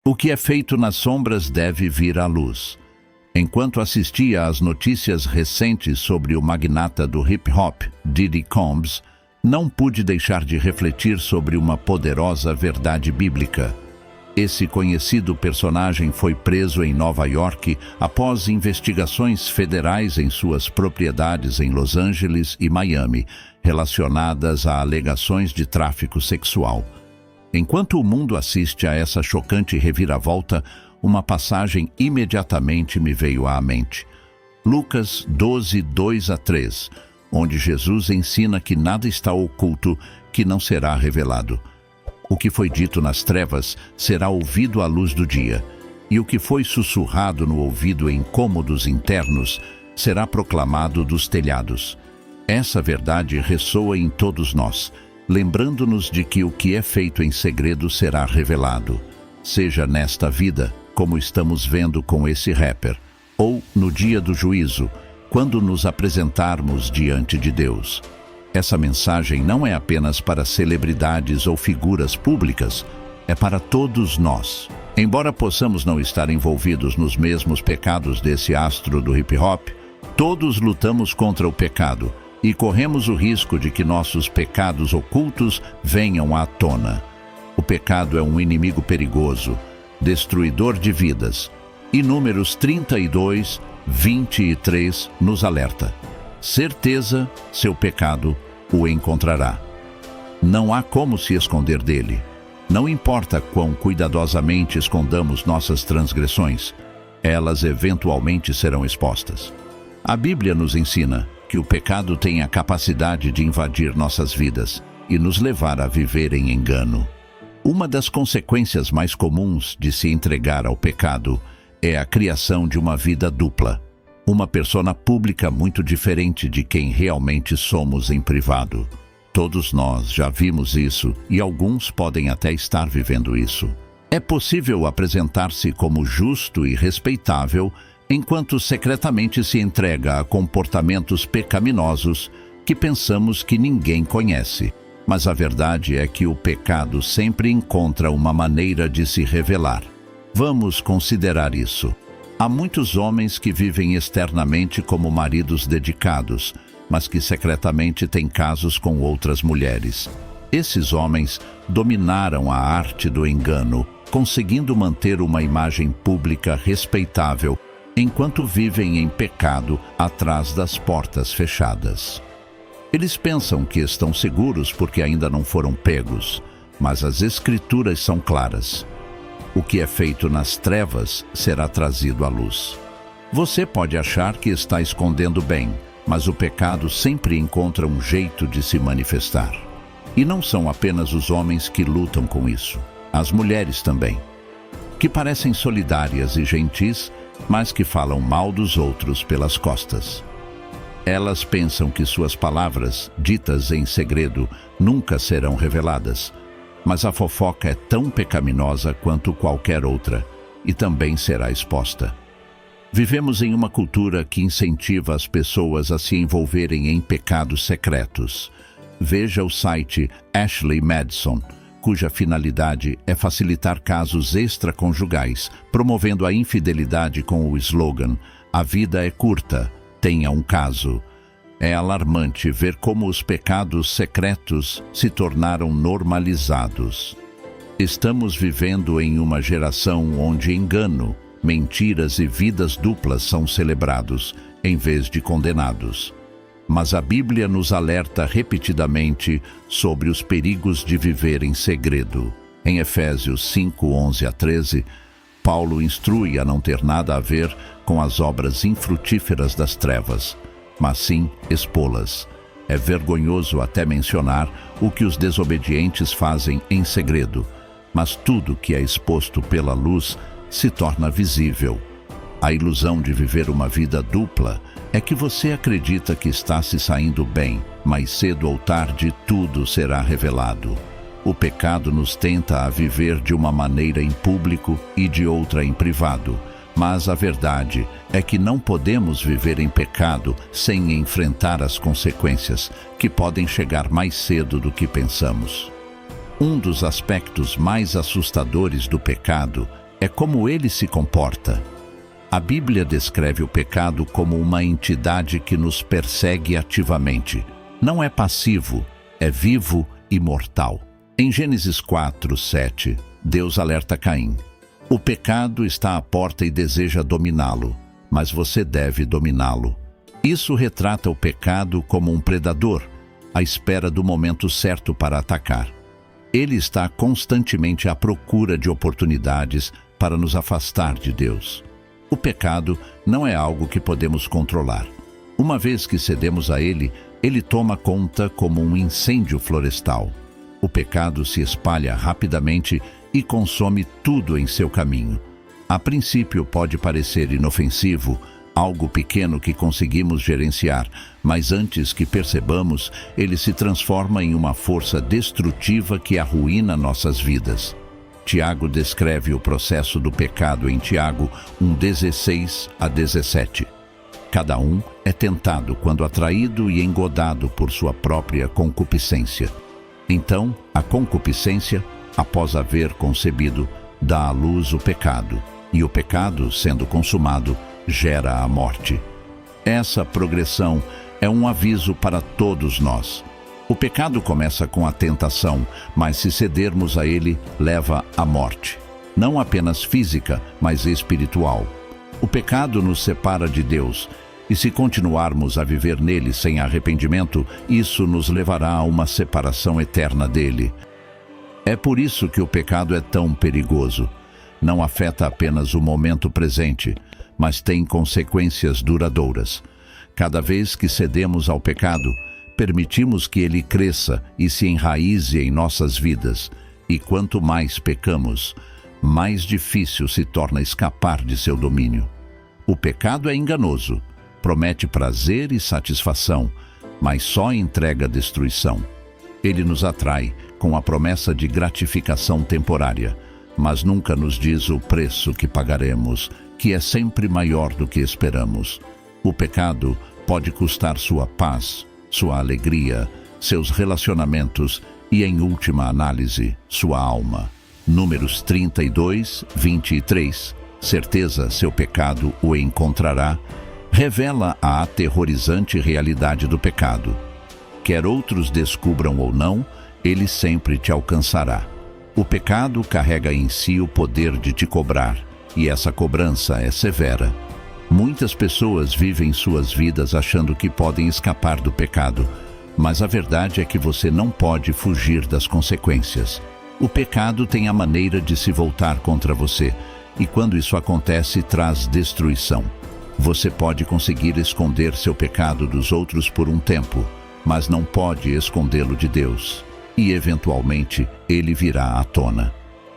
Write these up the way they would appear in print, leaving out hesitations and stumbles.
O que é feito nas sombras deve vir à luz. Enquanto assistia às notícias recentes sobre o magnata do hip-hop, Diddy Combs, não pude deixar de refletir sobre uma poderosa verdade bíblica. Esse conhecido personagem foi preso em Nova York após investigações federais em suas propriedades em Los Angeles e Miami, relacionadas a alegações de tráfico sexual. Enquanto o mundo assiste a essa chocante reviravolta, uma passagem imediatamente me veio à mente. Lucas 12, 2-3, onde Jesus ensina que nada está oculto que não será revelado. O que foi dito nas trevas será ouvido à luz do dia, e o que foi sussurrado no ouvido em cômodos internos será proclamado dos telhados. Essa verdade ressoa em todos nós, lembrando-nos de que o que é feito em segredo será revelado, seja nesta vida, como estamos vendo com esse rapper, ou no dia do juízo, quando nos apresentarmos diante de Deus. Essa mensagem não é apenas para celebridades ou figuras públicas, é para todos nós. Embora possamos não estar envolvidos nos mesmos pecados desse astro do hip-hop, todos lutamos contra o pecado e corremos o risco de que nossos pecados ocultos venham à tona. O pecado é um inimigo perigoso, destruidor de vidas, e Números 32, 23 nos alerta. Certeza, seu pecado o encontrará. Não há como se esconder dele. Não importa quão cuidadosamente escondamos nossas transgressões, elas eventualmente serão expostas. A Bíblia nos ensina que o pecado tem a capacidade de invadir nossas vidas e nos levar a viver em engano. Uma das consequências mais comuns de se entregar ao pecado é a criação de uma vida dupla. Uma persona pública muito diferente de quem realmente somos em privado. Todos nós já vimos isso e alguns podem até estar vivendo isso. É possível apresentar-se como justo e respeitável enquanto secretamente se entrega a comportamentos pecaminosos que pensamos que ninguém conhece. Mas a verdade é que o pecado sempre encontra uma maneira de se revelar. Vamos considerar isso. Há muitos homens que vivem externamente como maridos dedicados, mas que secretamente têm casos com outras mulheres. Esses homens dominaram a arte do engano, conseguindo manter uma imagem pública respeitável, enquanto vivem em pecado atrás das portas fechadas. Eles pensam que estão seguros porque ainda não foram pegos, mas as Escrituras são claras. O que é feito nas trevas será trazido à luz. Você pode achar que está escondendo bem, mas o pecado sempre encontra um jeito de se manifestar. E não são apenas os homens que lutam com isso, as mulheres também, que parecem solidárias e gentis, mas que falam mal dos outros pelas costas. Elas pensam que suas palavras, ditas em segredo, nunca serão reveladas, mas a fofoca é tão pecaminosa quanto qualquer outra, e também será exposta. Vivemos em uma cultura que incentiva as pessoas a se envolverem em pecados secretos. Veja o site Ashley Madison, cuja finalidade é facilitar casos extraconjugais, promovendo a infidelidade com o slogan "A vida é curta, tenha um caso". É alarmante ver como os pecados secretos se tornaram normalizados. Estamos vivendo em uma geração onde engano, mentiras e vidas duplas são celebrados, em vez de condenados. Mas a Bíblia nos alerta repetidamente sobre os perigos de viver em segredo. Em Efésios 5, 11-13, Paulo instrui a não ter nada a ver com as obras infrutíferas das trevas, mas sim expô-las. É vergonhoso até mencionar o que os desobedientes fazem em segredo, mas tudo que é exposto pela luz se torna visível. A ilusão de viver uma vida dupla é que você acredita que está se saindo bem, mas cedo ou tarde tudo será revelado. O pecado nos tenta a viver de uma maneira em público e de outra em privado, mas a verdade é que não podemos viver em pecado sem enfrentar as consequências, que podem chegar mais cedo do que pensamos. Um dos aspectos mais assustadores do pecado é como ele se comporta. A Bíblia descreve o pecado como uma entidade que nos persegue ativamente. Não é passivo, é vivo e mortal. Em Gênesis 4:7, Deus alerta Caim: o pecado está à porta e deseja dominá-lo, mas você deve dominá-lo. Isso retrata o pecado como um predador, à espera do momento certo para atacar. Ele está constantemente à procura de oportunidades para nos afastar de Deus. O pecado não é algo que podemos controlar. Uma vez que cedemos a ele, ele toma conta como um incêndio florestal. O pecado se espalha rapidamente e consome tudo em seu caminho. A princípio pode parecer inofensivo, algo pequeno que conseguimos gerenciar, mas antes que percebamos, ele se transforma em uma força destrutiva que arruína nossas vidas. Tiago descreve o processo do pecado em Tiago 1:16-17. Cada um é tentado quando atraído e engodado por sua própria concupiscência. Então, a concupiscência, após haver concebido, dá à luz o pecado, e o pecado, sendo consumado, gera a morte. Essa progressão é um aviso para todos nós. O pecado começa com a tentação, mas se cedermos a ele, leva à morte. Não apenas física, mas espiritual. O pecado nos separa de Deus, e se continuarmos a viver nele sem arrependimento, isso nos levará a uma separação eterna dele. É por isso que o pecado é tão perigoso. Não afeta apenas o momento presente, mas tem consequências duradouras. Cada vez que cedemos ao pecado, permitimos que ele cresça e se enraize em nossas vidas. E quanto mais pecamos, mais difícil se torna escapar de seu domínio. O pecado é enganoso, promete prazer e satisfação, mas só entrega destruição. Ele nos atrai com a promessa de gratificação temporária, mas nunca nos diz o preço que pagaremos, que é sempre maior do que esperamos. O pecado pode custar sua paz, sua alegria, seus relacionamentos e, em última análise, sua alma. Números 32:23. Certeza seu pecado o encontrará, revela a aterrorizante realidade do pecado. Quer outros descubram ou não, ele sempre te alcançará. O pecado carrega em si o poder de te cobrar, e essa cobrança é severa. Muitas pessoas vivem suas vidas achando que podem escapar do pecado, mas a verdade é que você não pode fugir das consequências. O pecado tem a maneira de se voltar contra você, e quando isso acontece, traz destruição. Você pode conseguir esconder seu pecado dos outros por um tempo, mas não pode escondê-lo de Deus, e eventualmente ele virá à tona.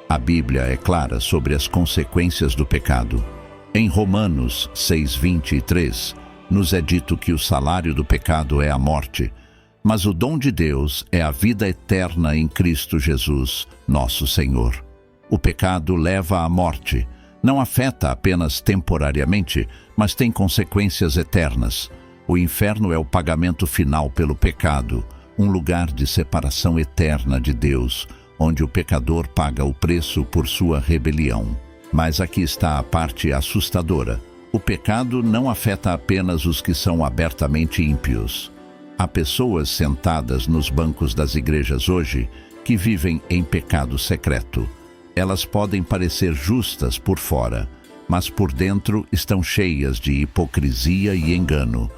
A Bíblia é clara sobre as consequências do pecado. Em Romanos 6:23, nos é dito que o salário do pecado é a morte, mas o dom de Deus é a vida eterna em Cristo Jesus, nosso Senhor. O pecado leva à morte, não afeta apenas temporariamente, mas tem consequências eternas. O inferno é o pagamento final pelo pecado, um lugar de separação eterna de Deus, onde o pecador paga o preço por sua rebelião. Mas aqui está a parte assustadora. O pecado não afeta apenas os que são abertamente ímpios. Há pessoas sentadas nos bancos das igrejas hoje que vivem em pecado secreto. Elas podem parecer justas por fora, mas por dentro estão cheias de hipocrisia e engano.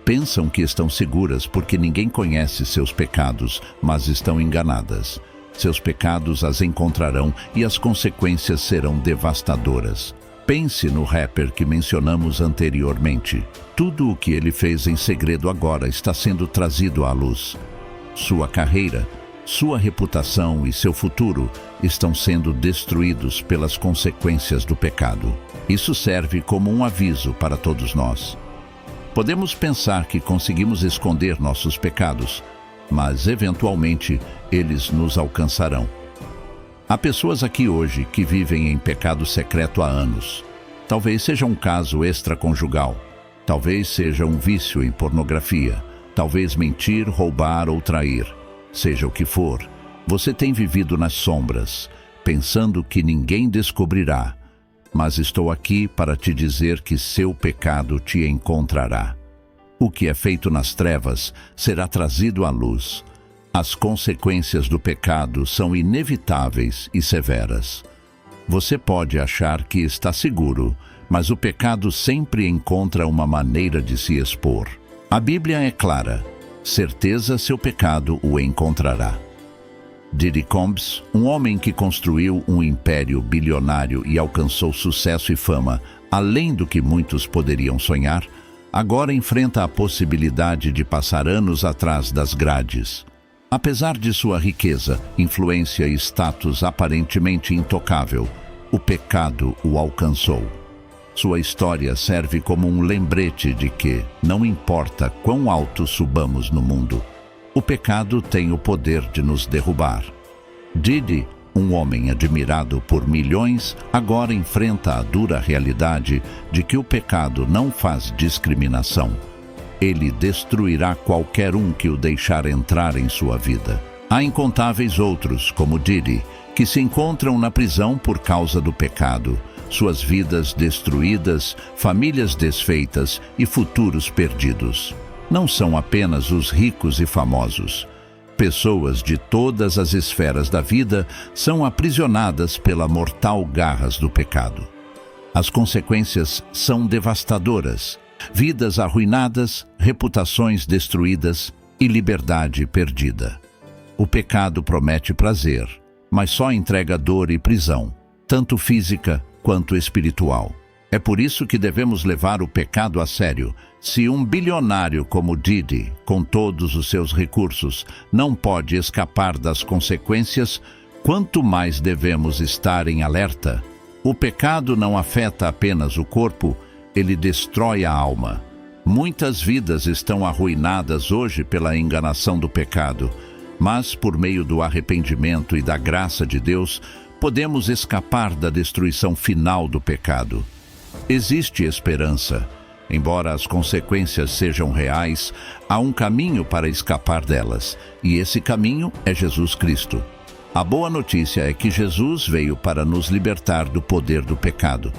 Pensam que estão seguras porque ninguém conhece seus pecados, mas estão enganadas. Seus pecados as encontrarão e as consequências serão devastadoras. Pense no rapper que mencionamos anteriormente. Tudo o que ele fez em segredo agora está sendo trazido à luz. Sua carreira, sua reputação e seu futuro estão sendo destruídos pelas consequências do pecado. Isso serve como um aviso para todos nós. Podemos pensar que conseguimos esconder nossos pecados, mas eventualmente eles nos alcançarão. Há pessoas aqui hoje que vivem em pecado secreto há anos. Talvez seja um caso extraconjugal, talvez seja um vício em pornografia, talvez mentir, roubar ou trair. Seja o que for, você tem vivido nas sombras, pensando que ninguém descobrirá, mas estou aqui para te dizer que seu pecado te encontrará. O que é feito nas trevas será trazido à luz. As consequências do pecado são inevitáveis e severas. Você pode achar que está seguro, mas o pecado sempre encontra uma maneira de se expor. A Bíblia é clara: certeza seu pecado o encontrará. Diddy Combs, um homem que construiu um império bilionário e alcançou sucesso e fama, além do que muitos poderiam sonhar, agora enfrenta a possibilidade de passar anos atrás das grades. Apesar de sua riqueza, influência e status aparentemente intocável, o pecado o alcançou. Sua história serve como um lembrete de que, não importa quão alto subamos no mundo, o pecado tem o poder de nos derrubar. Diddy, um homem admirado por milhões, agora enfrenta a dura realidade de que o pecado não faz discriminação. Ele destruirá qualquer um que o deixar entrar em sua vida. Há incontáveis outros, como Diddy, que se encontram na prisão por causa do pecado, suas vidas destruídas, famílias desfeitas e futuros perdidos. Não são apenas os ricos e famosos. Pessoas de todas as esferas da vida são aprisionadas pela mortal garras do pecado. As consequências são devastadoras: vidas arruinadas, reputações destruídas e liberdade perdida. O pecado promete prazer, mas só entrega dor e prisão, tanto física quanto espiritual. É por isso que devemos levar o pecado a sério. Se um bilionário como Diddy, com todos os seus recursos, não pode escapar das consequências, quanto mais devemos estar em alerta. O pecado não afeta apenas o corpo, ele destrói a alma. Muitas vidas estão arruinadas hoje pela enganação do pecado, mas por meio do arrependimento e da graça de Deus, podemos escapar da destruição final do pecado. Existe esperança. Embora as consequências sejam reais, há um caminho para escapar delas, e esse caminho é Jesus Cristo. A boa notícia é que Jesus veio para nos libertar do poder do pecado.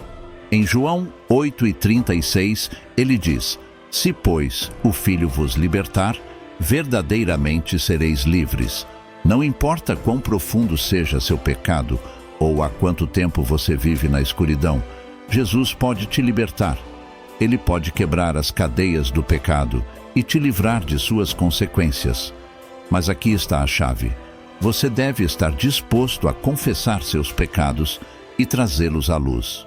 Em João 8:36, ele diz: "Se, pois, o Filho vos libertar, verdadeiramente sereis livres." Não importa quão profundo seja seu pecado, ou há quanto tempo você vive na escuridão, Jesus pode te libertar. Ele pode quebrar as cadeias do pecado e te livrar de suas consequências. Mas aqui está a chave. Você deve estar disposto a confessar seus pecados e trazê-los à luz.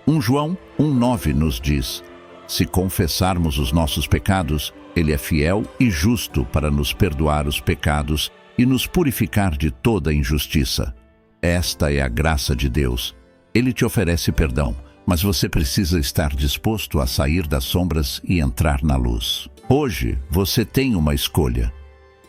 1 João 1:9 nos diz: "Se confessarmos os nossos pecados, Ele é fiel e justo para nos perdoar os pecados e nos purificar de toda injustiça." Esta é a graça de Deus. Ele te oferece perdão, mas você precisa estar disposto a sair das sombras e entrar na luz. Hoje, você tem uma escolha: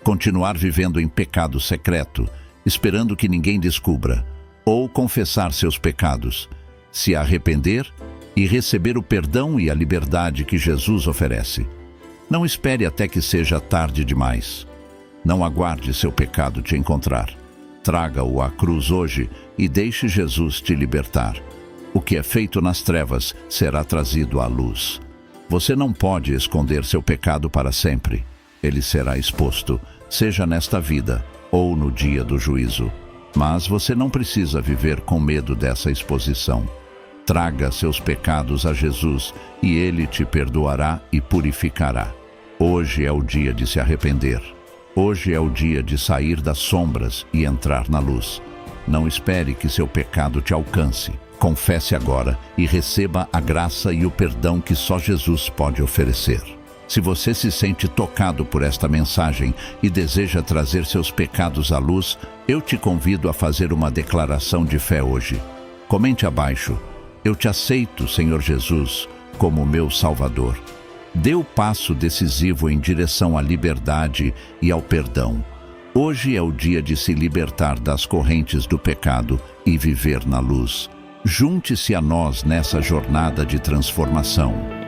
continuar vivendo em pecado secreto, esperando que ninguém descubra, ou confessar seus pecados, se arrepender e receber o perdão e a liberdade que Jesus oferece. Não espere até que seja tarde demais. Não aguarde seu pecado te encontrar. Traga-o à cruz hoje e deixe Jesus te libertar. O que é feito nas trevas será trazido à luz. Você não pode esconder seu pecado para sempre. Ele será exposto, seja nesta vida ou no dia do juízo. Mas você não precisa viver com medo dessa exposição. Traga seus pecados a Jesus e Ele te perdoará e purificará. Hoje é o dia de se arrepender. Hoje é o dia de sair das sombras e entrar na luz. Não espere que seu pecado te alcance. Confesse agora e receba a graça e o perdão que só Jesus pode oferecer. Se você se sente tocado por esta mensagem e deseja trazer seus pecados à luz, eu te convido a fazer uma declaração de fé hoje. Comente abaixo: "Eu te aceito, Senhor Jesus, como meu Salvador." Dê o passo decisivo em direção à liberdade e ao perdão. Hoje é o dia de se libertar das correntes do pecado e viver na luz. Junte-se a nós nessa jornada de transformação.